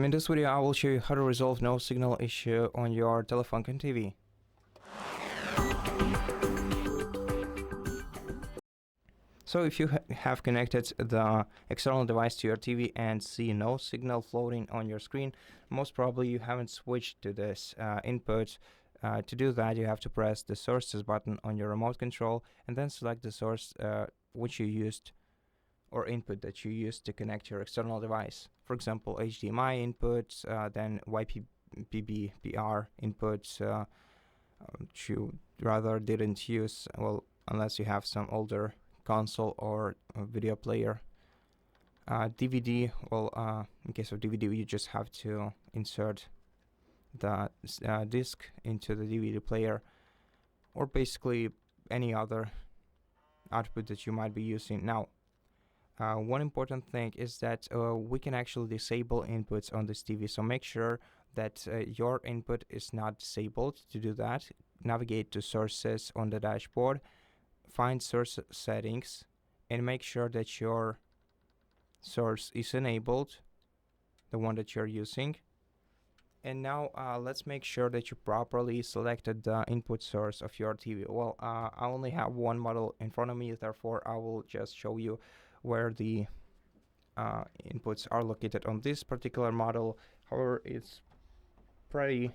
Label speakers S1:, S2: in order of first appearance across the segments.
S1: In this video I will show you how to resolve no signal issue on your TELEFUNKEN TV. So if you have connected the external device to your TV and see no signal floating on your screen, most probably you haven't switched to this input. To do that, you have to press the sources button on your remote control and then select the source which you used or input that you used to connect your external device. For example, HDMI inputs, then YPbPr inputs, which you rather didn't use, well, unless you have some older console or video player. DVD, well, in case of DVD, you just have to insert the disc into the DVD player, or basically any other output that you might be using. Now, one important thing is that we can actually disable inputs on this TV, so make sure that your input is not disabled. To do that, navigate to sources on the dashboard, find source settings, and make sure that your source is enabled, the one that you're using. And now let's make sure that you properly selected the input source of your TV. Well, I only have one model in front of me, therefore I will just show you where the inputs are located on this particular model. However, it's pretty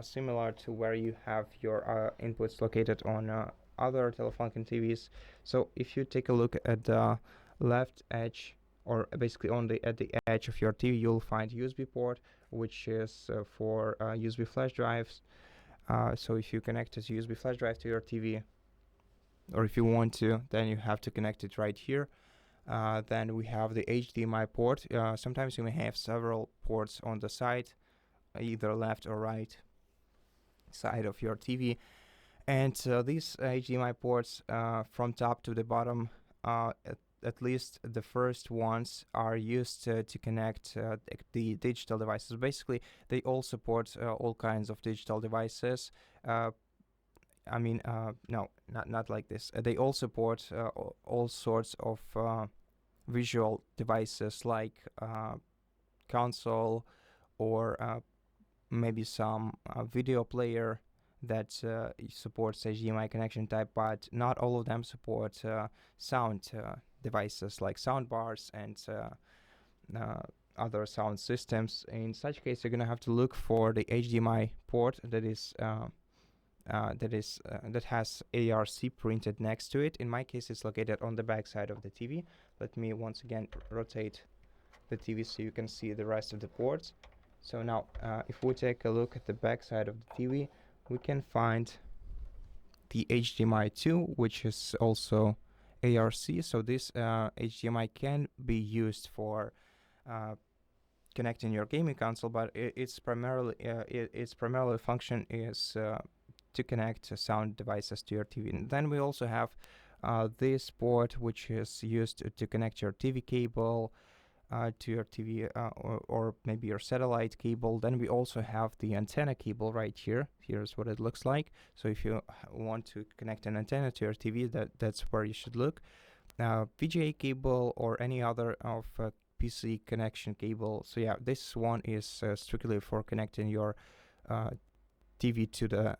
S1: similar to where you have your inputs located on other TELEFUNKEN TVs. So if you take a look at the left edge, or basically at the edge of your TV, you'll find USB port, which is for USB flash drives. So if you connect a USB flash drive to your TV, or if you want to, then you have to connect it right here. Then we have the HDMI port. Sometimes you may have several ports on the side, either left or right side of your TV. And these HDMI ports, from top to the bottom, at least the first ones, are used to connect the digital devices. Basically, they all support all kinds of digital devices. No, not like this. They all support all sorts of visual devices, like console or maybe some video player that supports HDMI connection type, but not all of them support sound devices like sound bars and other sound systems. In such case, you're gonna have to look for the HDMI port that has ARC printed next to it. In my case, it's located on the back side of the TV. Let me once again rotate the TV so you can see the rest of the ports. So now, if we take a look at the back side of the TV, we can find the HDMI 2, which is also ARC. So this HDMI can be used for connecting your gaming console, but its primarily function is to connect sound devices to your TV. And then we also have this port, which is used to connect your TV cable to your TV, or maybe your satellite cable. Then we also have the antenna cable right here. Here's what it looks like. So if you want to connect an antenna to your TV, that's where you should look. VGA cable or any other of PC connection cable. So yeah, this one is strictly for connecting your TV to the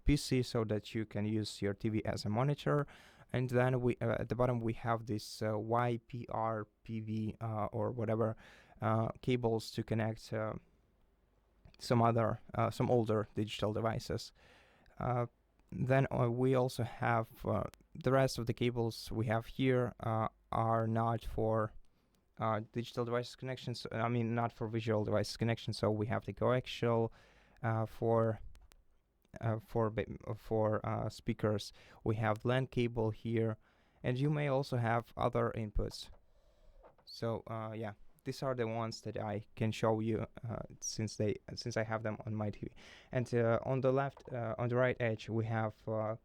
S1: PC, so that you can use your TV as a monitor. And then we at the bottom we have this YPR, PV, or whatever cables to connect some older digital devices. Then we also have the rest of the cables we have here are not for digital devices connections. I mean, not for visual devices connection. So we have the coaxial for speakers. We have LAN cable here, and you may also have other inputs. So yeah, these are the ones that I can show you since I have them on my TV. And on the right edge, we have the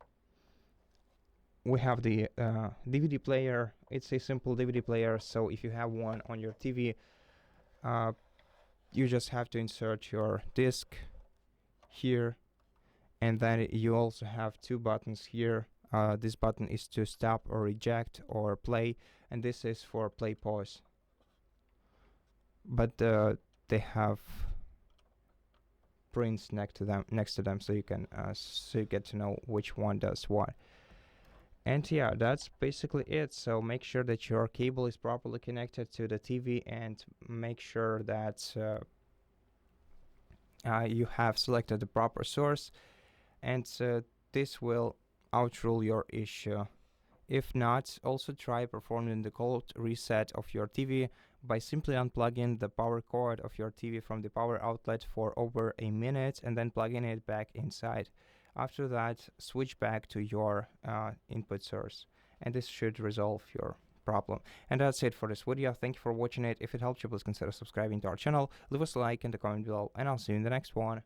S1: DVD player. It's a simple DVD player. So if you have one on your TV, you just have to insert your disc here. And then you also have two buttons here. This button is to stop or reject or play, and this is for play pause. But the they have prints next to them, so you can so you get to know which one does what. And yeah, that's basically it. So make sure that your cable is properly connected to the TV, and make sure that you have selected the proper source, and this will outrule your issue. If not, also try performing the cold reset of your TV by simply unplugging the power cord of your TV from the power outlet for over a minute and then plugging it back inside. After that, switch back to your input source, and this should resolve your problem. And that's it for this video. Thank you for watching it. If it helped you, please consider subscribing to our channel, leave us a like in the comment below, and I'll see you in the next one.